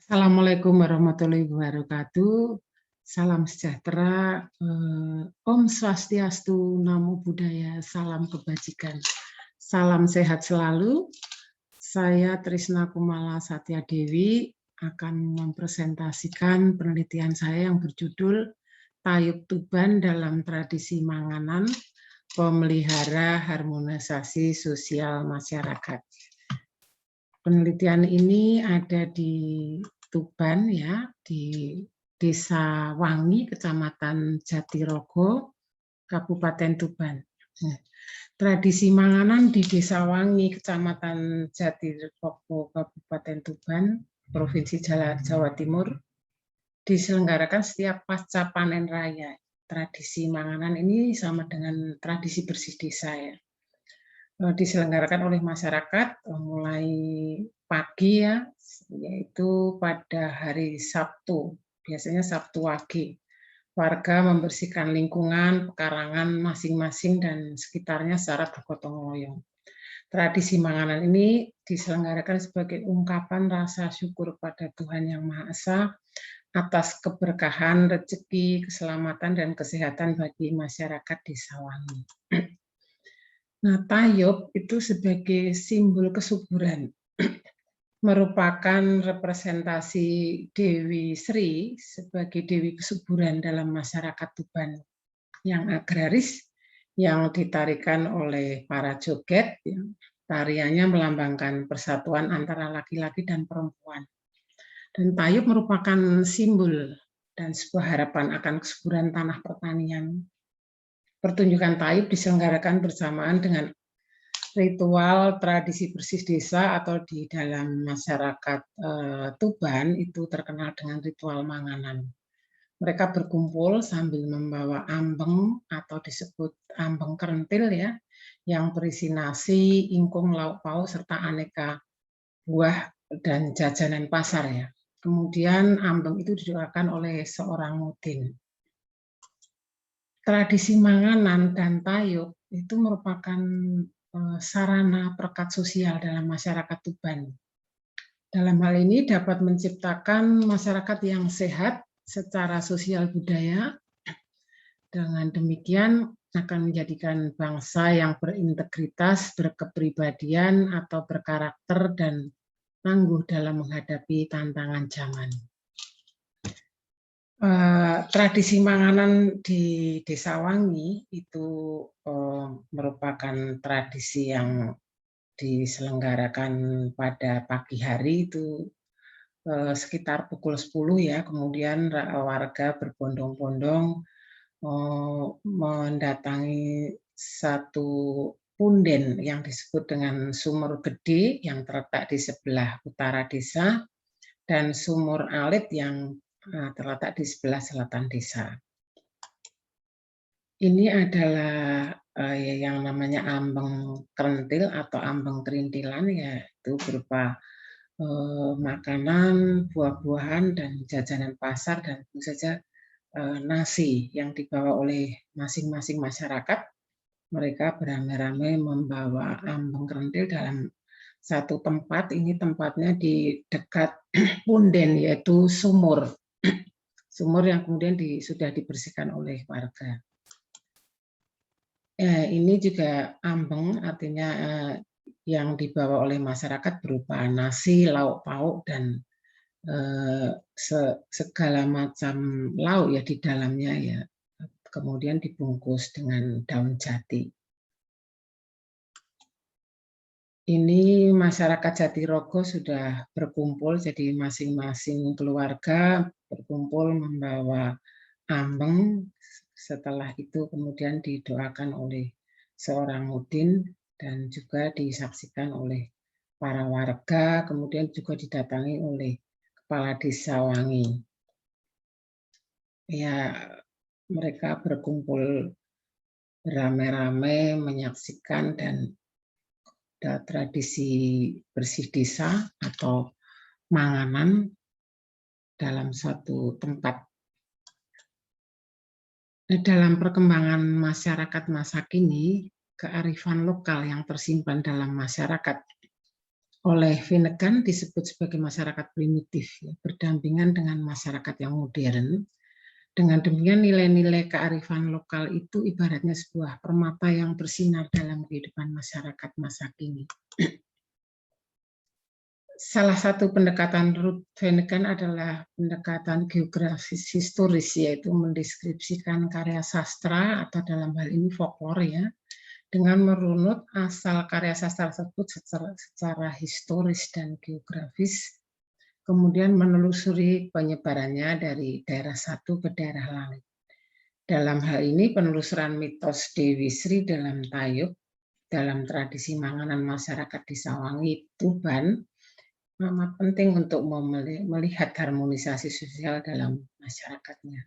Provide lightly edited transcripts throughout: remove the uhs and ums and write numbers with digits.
Assalamualaikum warahmatullahi wabarakatuh. Salam sejahtera, Om Swastiastu, Namo Buddhaya, salam kebajikan. Salam sehat selalu. Saya Trisna Kumala Satya Dewi akan mempresentasikan penelitian saya yang berjudul Tayub Tuban dalam Tradisi Manganan, Pemelihara Harmonisasi Sosial Masyarakat. Penelitian ini ada di Tuban, ya, di Desa Wangi, Kecamatan Jatirogo, Kabupaten Tuban. Tradisi manganan di Desa Wangi, Kecamatan Jatirogo, Kabupaten Tuban, Provinsi Jawa Timur, diselenggarakan setiap pasca panen raya. Tradisi manganan ini sama dengan tradisi bersih desa, ya. Diselenggarakan oleh masyarakat mulai pagi, ya, yaitu pada hari Sabtu, biasanya Sabtu Wage. Warga membersihkan lingkungan, pekarangan masing-masing dan sekitarnya secara bergotong royong. Tradisi manganan ini diselenggarakan sebagai ungkapan rasa syukur pada Tuhan Yang Maha Esa atas keberkahan, rezeki, keselamatan, dan kesehatan bagi masyarakat Desa Wangi. Nah, tayub itu sebagai simbol kesuburan, merupakan representasi Dewi Sri sebagai Dewi kesuburan dalam masyarakat Tuban yang agraris, yang ditarikan oleh para joget. Tariannya melambangkan persatuan antara laki-laki dan perempuan. Dan tayub merupakan simbol dan sebuah harapan akan kesuburan tanah pertanian. Pertunjukan tayub diselenggarakan bersamaan dengan ritual tradisi bersih desa, atau di dalam masyarakat Tuban itu terkenal dengan ritual manganan. Mereka berkumpul sambil membawa ambeng atau disebut ambeng kerentil, ya, yang berisi nasi, ingkung, lauk pauk, serta aneka buah dan jajanan pasar, ya. Kemudian ambeng itu didoakan oleh seorang mudin. Tradisi manganan dan tayub itu merupakan sarana perekat sosial dalam masyarakat Tuban. Dalam hal ini dapat menciptakan masyarakat yang sehat secara sosial budaya. Dengan demikian akan menjadikan bangsa yang berintegritas, berkepribadian atau berkarakter, dan tangguh dalam menghadapi tantangan zaman. Tradisi manganan di Desa Wangi itu merupakan tradisi yang diselenggarakan pada pagi hari, itu sekitar pukul 10, ya. Kemudian warga berbondong-bondong mendatangi satu punden yang disebut dengan Sumur Gede yang terletak di sebelah utara desa, dan Sumur Alit yang terletak di sebelah selatan desa. Ini adalah yang namanya ambeng kerentil atau ambeng kerintilan, yaitu berupa makanan, buah-buahan, dan jajanan pasar, dan tentu saja nasi yang dibawa oleh masing-masing masyarakat. Mereka beramai-ramai membawa ambeng kerentil dalam satu tempat. Ini tempatnya di dekat punden, yaitu sumur. Sumur yang kemudian sudah dibersihkan oleh warga. Ini juga ambeng, artinya yang dibawa oleh masyarakat berupa nasi, lauk pauk, dan segala macam lauk, ya, di dalamnya, ya. Kemudian dibungkus dengan daun jati. Ini masyarakat Jatirogo sudah berkumpul, jadi masing-masing keluarga berkumpul membawa ambeng. Setelah itu kemudian didoakan oleh seorang mudin dan juga disaksikan oleh para warga, kemudian juga didatangi oleh Kepala Desa Wangi. Ya, mereka berkumpul beramai-ramai menyaksikan dan tradisi bersih desa atau manganan dalam suatu tempat. Dalam perkembangan masyarakat masa kini, kearifan lokal yang tersimpan dalam masyarakat oleh Finnegan disebut sebagai masyarakat primitif, ya, berdampingan dengan masyarakat yang modern. Dengan demikian nilai-nilai kearifan lokal itu ibaratnya sebuah permata yang bersinar dalam kehidupan masyarakat masa kini. Salah satu pendekatan Ruth Finnegan adalah pendekatan geografis historis, yaitu mendeskripsikan karya sastra atau dalam hal ini folklore, ya, dengan merunut asal karya sastra tersebut secara historis dan geografis, kemudian menelusuri penyebarannya dari daerah satu ke daerah lain. Dalam hal ini penelusuran mitos Dewi Sri dalam Tayub dalam tradisi Manganan masyarakat di Sawangi, Tuban, amat penting untuk melihat harmonisasi sosial dalam masyarakatnya.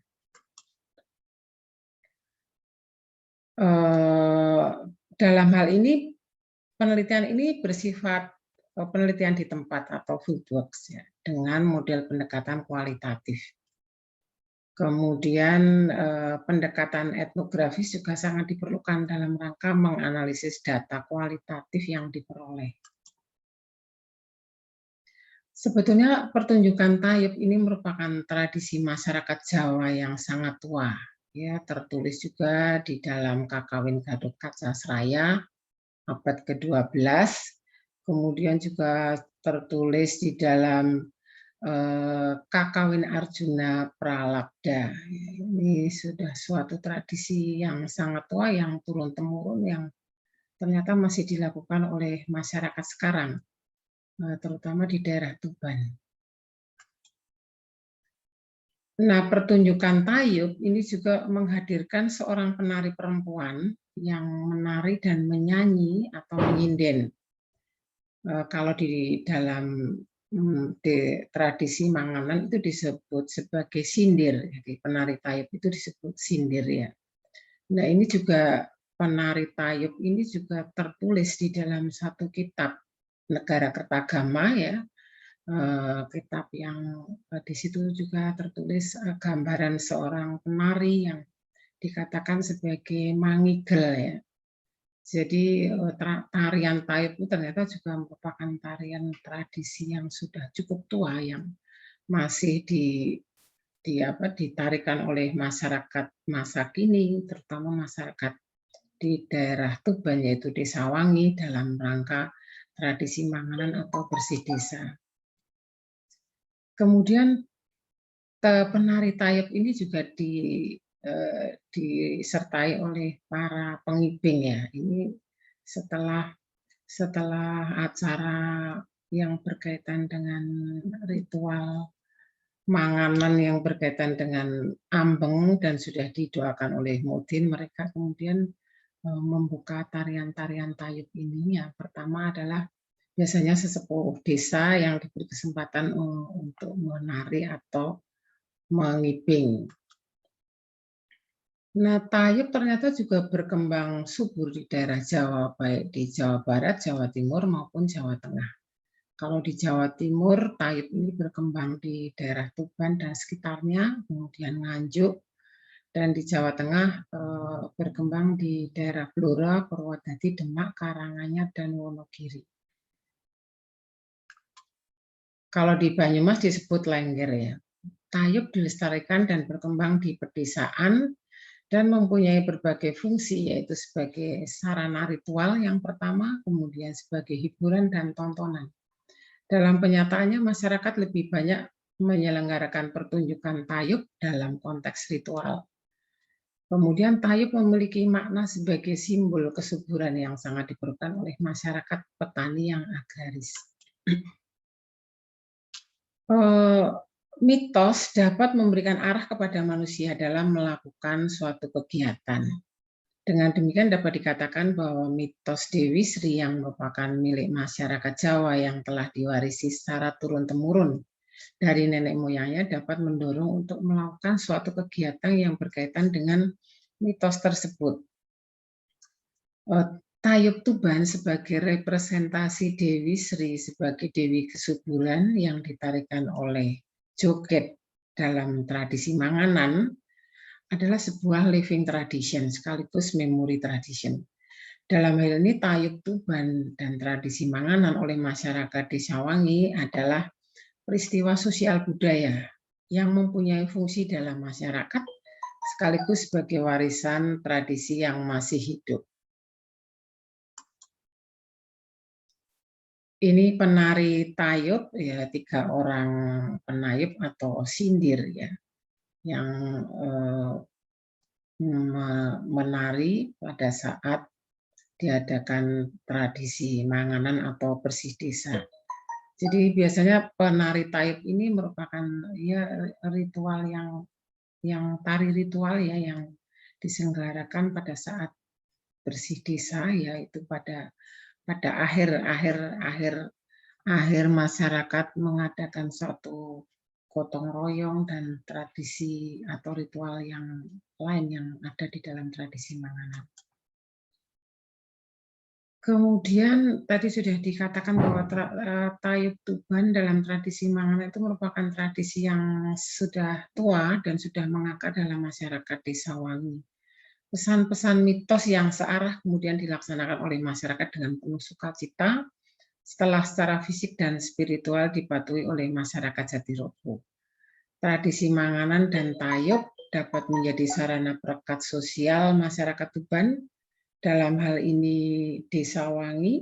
Dalam hal ini, penelitian ini bersifat penelitian di tempat atau fieldworks, ya, dengan model pendekatan kualitatif. Kemudian pendekatan etnografis juga sangat diperlukan dalam rangka menganalisis data kualitatif yang diperoleh. Sebetulnya pertunjukan Tayub ini merupakan tradisi masyarakat Jawa yang sangat tua, ya, tertulis juga di dalam Kakawin Gatot Kaca Seraya abad ke-12, kemudian juga tertulis di dalam Kakawin Arjuna Pralabda. Ini sudah suatu tradisi yang sangat tua yang turun-temurun yang ternyata masih dilakukan oleh masyarakat sekarang, terutama di daerah Tuban. Nah, pertunjukan Tayub ini juga menghadirkan seorang penari perempuan yang menari dan menyanyi atau menyinden. Kalau di dalam tradisi Manganan itu disebut sebagai sindir, jadi penari Tayub itu disebut sindir, ya. Nah, ini juga penari Tayub ini juga tertulis di dalam satu kitab Negara Kertagama, ya, kitab yang di situ juga tertulis gambaran seorang penari yang dikatakan sebagai mangigel, ya. Jadi tarian Tayub itu ternyata juga merupakan tarian tradisi yang sudah cukup tua yang masih ditarikan oleh masyarakat masa kini, terutama masyarakat di daerah Tuban, yaitu Desa Wangi, dalam rangka tradisi Manganan atau bersih desa. Kemudian penari Tayub ini juga disertai oleh para pengibing, ya. Ini setelah acara yang berkaitan dengan ritual Manganan yang berkaitan dengan ambeng dan sudah didoakan oleh Mudin, mereka kemudian membuka tarian-tarian Tayub ini. Yang pertama adalah biasanya sesepuh desa yang diberi kesempatan untuk menari atau mengibing. Nah, Tayub ternyata juga berkembang subur di daerah Jawa, baik di Jawa Barat, Jawa Timur, maupun Jawa Tengah. Kalau di Jawa Timur, Tayub ini berkembang di daerah Tuban dan sekitarnya, kemudian Nganjuk, dan di Jawa Tengah berkembang di daerah Blora, Purwodadi, Demak, Karanganyar, dan Wonogiri. Kalau di Banyumas disebut Lengger, ya. Tayub dilestarikan dan berkembang di pedesaan dan mempunyai berbagai fungsi, yaitu sebagai sarana ritual yang pertama, kemudian sebagai hiburan dan tontonan. Dalam penyataannya, masyarakat lebih banyak menyelenggarakan pertunjukan Tayub dalam konteks ritual. Kemudian Tayub memiliki makna sebagai simbol kesuburan yang sangat diperlukan oleh masyarakat petani yang agraris. Mitos dapat memberikan arah kepada manusia dalam melakukan suatu kegiatan. Dengan demikian dapat dikatakan bahwa mitos Dewi Sri yang merupakan milik masyarakat Jawa yang telah diwarisi secara turun-temurun dari nenek moyangnya dapat mendorong untuk melakukan suatu kegiatan yang berkaitan dengan mitos tersebut. Tayub Tuban sebagai representasi Dewi Sri sebagai Dewi kesuburan yang ditarikan oleh joget dalam tradisi Manganan adalah sebuah living tradition sekaligus memory tradition. Dalam hal ini Tayub Tuban dan tradisi manganan oleh masyarakat Desa Wangi adalah peristiwa sosial budaya yang mempunyai fungsi dalam masyarakat sekaligus sebagai warisan tradisi yang masih hidup. Ini penari Tayub, ya 3 orang penayub atau sindir ya, yang menari pada saat diadakan tradisi manganan atau bersih desa. Jadi biasanya penari Tayub ini merupakan ya ritual yang tari ritual ya yang diselenggarakan pada saat bersih desa, yaitu pada akhir masyarakat mengadakan suatu gotong royong dan tradisi atau ritual yang lain yang ada di dalam tradisi manganan. Kemudian tadi sudah dikatakan bahwa Tayub Tuban dalam tradisi manganan itu merupakan tradisi yang sudah tua dan sudah mengakar dalam masyarakat Desa Wangi. Pesan-pesan mitos yang searah kemudian dilaksanakan oleh masyarakat dengan penuh sukacita setelah secara fisik dan spiritual dipatuhi oleh masyarakat Jatirobo. Tradisi manganan dan Tayub dapat menjadi sarana perekat sosial masyarakat Tuban. Dalam hal ini Desa Wangi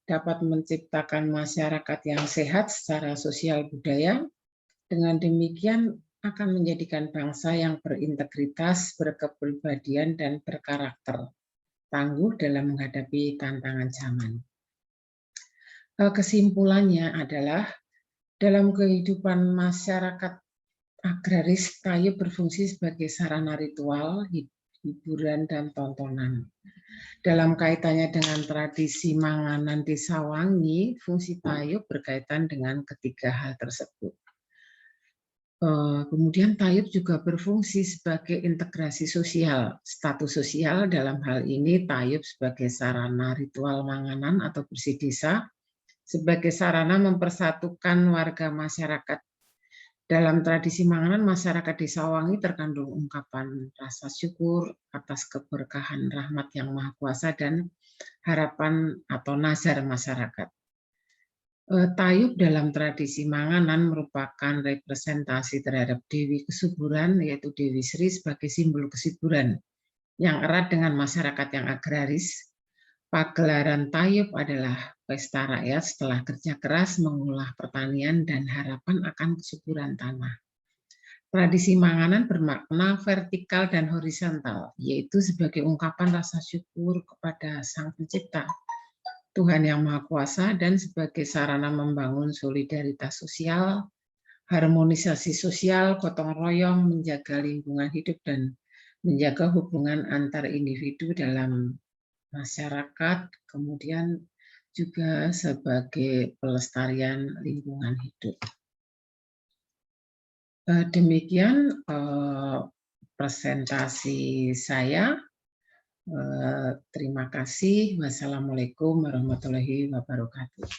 dapat menciptakan masyarakat yang sehat secara sosial budaya. Dengan demikian akan menjadikan bangsa yang berintegritas, berkepribadian, dan berkarakter tangguh dalam menghadapi tantangan zaman. Kesimpulannya adalah dalam kehidupan masyarakat agraris, Tayub berfungsi sebagai sarana ritual, hiburan, dan tontonan. Dalam kaitannya dengan tradisi manganan Desa Wangi, fungsi Tayub berkaitan dengan ketiga hal tersebut. Kemudian Tayub juga berfungsi sebagai integrasi sosial, status sosial dalam hal ini Tayub sebagai sarana ritual manganan atau bersih desa, sebagai sarana mempersatukan warga masyarakat. Dalam tradisi manganan masyarakat Desa Wangi terkandung ungkapan rasa syukur atas keberkahan rahmat yang Maha Kuasa dan harapan atau nazar masyarakat. Tayub dalam tradisi manganan merupakan representasi terhadap Dewi Kesuburan, yaitu Dewi Sri sebagai simbol kesuburan yang erat dengan masyarakat yang agraris. Pagelaran Tayub adalah pesta rakyat setelah kerja keras mengolah pertanian dan harapan akan kesuburan tanah. Tradisi manganan bermakna vertikal dan horizontal, yaitu sebagai ungkapan rasa syukur kepada Sang Pencipta, Tuhan Yang Maha Kuasa, dan sebagai sarana membangun solidaritas sosial, harmonisasi sosial, gotong royong, menjaga lingkungan hidup, dan menjaga hubungan antar individu dalam masyarakat, kemudian juga sebagai pelestarian lingkungan hidup. Demikian presentasi saya. Terima kasih. Wassalamualaikum warahmatullahi wabarakatuh.